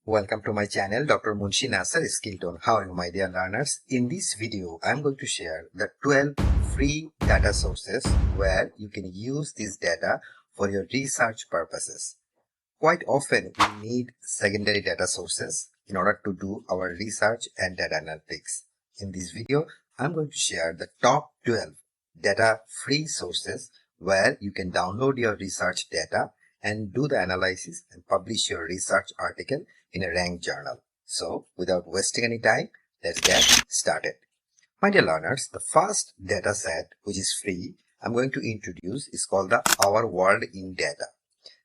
Welcome to my channel, Dr. Munshi Nasser Skill Tone. How are you, my dear learners? In this video, I'm going to share the 12 free data sources where you can use this data for your research purposes. Quite often, we need secondary data sources in order to do our research and data analytics. In this video, I'm going to share the top 12 data free sources where you can download your research data and do the analysis and publish your research article in a ranked journal. So, without wasting any time, let's get started. My dear learners, the first data set which is free I'm going to introduce is called the Our World in Data.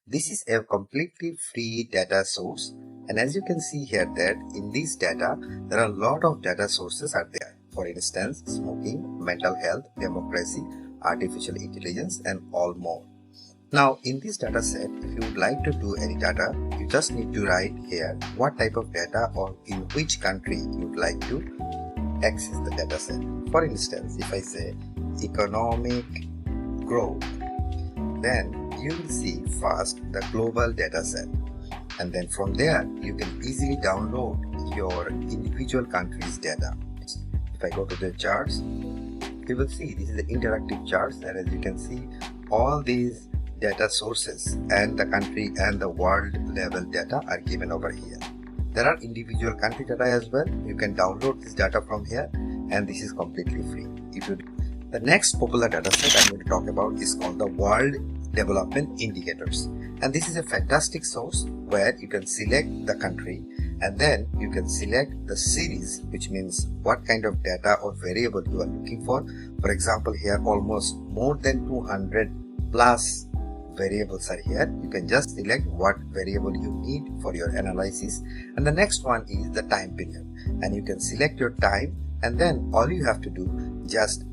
This is a completely free data source, and as you can see here that in this data there are a lot of data sources are there. For instance, smoking, mental health, democracy, artificial intelligence and all more. Now in this data set, if you would like to do any data, you just need to write here what type of data or in which country you would like to access the data set. For instance, if I say economic growth, then you will see first the global data set, and then from there you can easily download your individual country's data. If I go to the charts, you will see this is the interactive charts, and as you can see all these data sources and the country and the world level data are given over here. There are individual country data as well. You can download this data from here, and this is completely free. The next popular data set I'm going to talk about is called the World Development Indicators, and this is a fantastic source where you can select the country and then you can select the series, which means what kind of data or variable you are looking for. For example, here almost more than 200 plus variables are here. You can just select what variable you need for your analysis, and the next one is the time period, and you can select your time, and then all you have to do just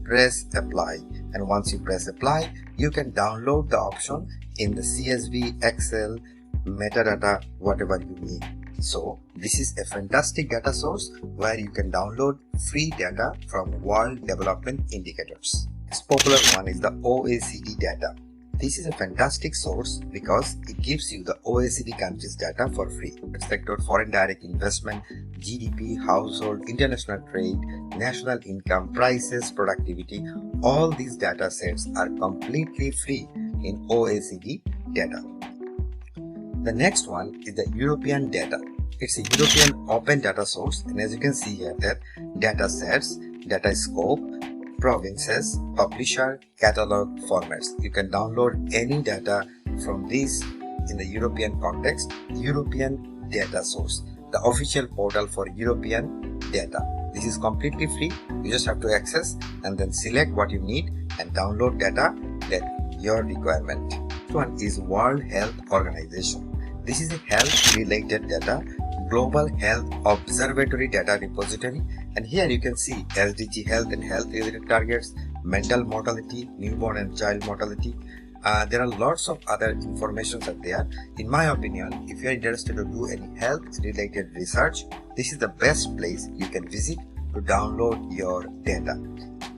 press apply, and once you press apply you can download the option in the CSV, Excel, metadata, whatever you need. So this is a fantastic data source where you can download free data from World Development Indicators. This popular one is the OECD Data. This is a fantastic source because it gives you the OECD countries data for free. Sector, foreign direct investment, GDP, household, international trade, national income, prices, productivity, all these data sets are completely free in OECD data. The next one is the European data. It's a European open data source, and as you can see here that data sets, data scope, provinces, publisher, catalog, formats. You can download any data from this in the European context. European data source, the official portal for European data. This is completely free. You just have to access and then select what you need and download data that your requirement. Next one is World Health Organization. This is a health related data, Global Health Observatory Data Repository, and here you can see SDG health and health related targets, mental mortality, newborn and child mortality. There are lots of other information are there. In my opinion, if you are interested to do any health related research, this is the best place you can visit to download your data.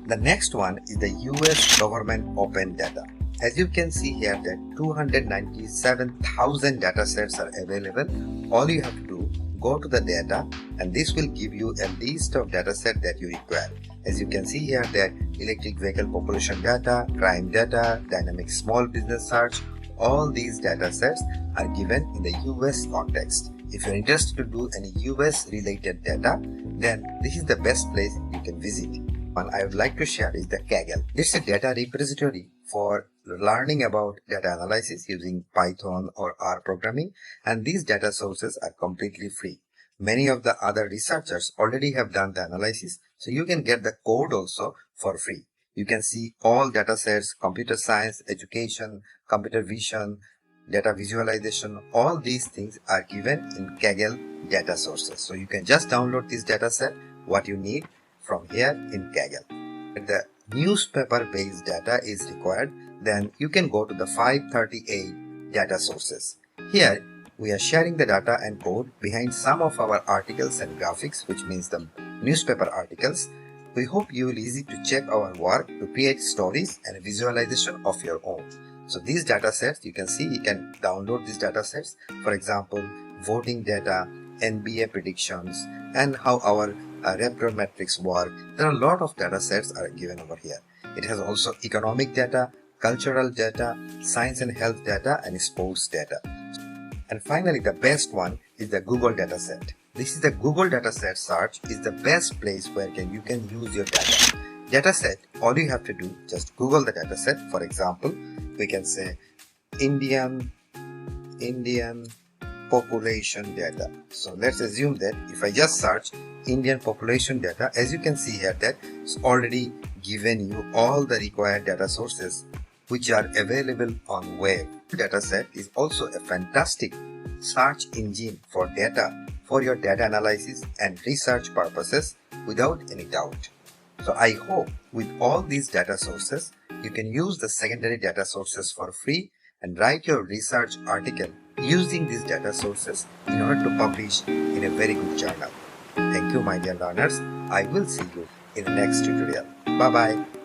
The next one is the US Government Open Data. As you can see here that 297,000 data sets are available. All you have to do, go to the data, and this will give you a list of data set that you require. As you can see here that electric vehicle population data, crime data, dynamic small business search, all these data sets are given in the US context. If you're interested to do any US related data, then this is the best place you can visit. One I would like to share is the Kaggle. It's a data repository for learning about data analysis using Python or R programming, and these data sources are completely free. Many of the other researchers already have done the analysis, so you can get the code also for free. You can see all data sets, computer science, education, computer vision, data visualization, all these things are given in Kaggle data sources. So you can just download this data set, what you need from here in Kaggle. If the newspaper based data is required, then you can go to the FiveThirtyEight data sources. Here we are sharing the data and code behind some of our articles and graphics, which means the newspaper articles. We hope you will easy to check our work to create stories and visualization of your own. So these data sets, you can see, you can download these data sets. For example, voting data, NBA predictions, and how our Repro metrics work. There are a lot of data sets are given over here. It has also economic data, cultural data, science and health data, and sports data. And finally, the best one is the Google Dataset. This is the Google Dataset search is the best place where you can use your data. Dataset, all you have to do, just Google the dataset. For example, we can say Indian population data. So let's assume that if I just search Indian population data, as you can see here that it's already given you all the required data sources which are available on web. Dataset is also a fantastic search engine for data for your data analysis and research purposes without any doubt. So I hope with all these data sources, you can use the secondary data sources for free and write your research article using these data sources in order to publish in a very good journal. Thank you, my dear learners. I will see you in the next tutorial. Bye-bye.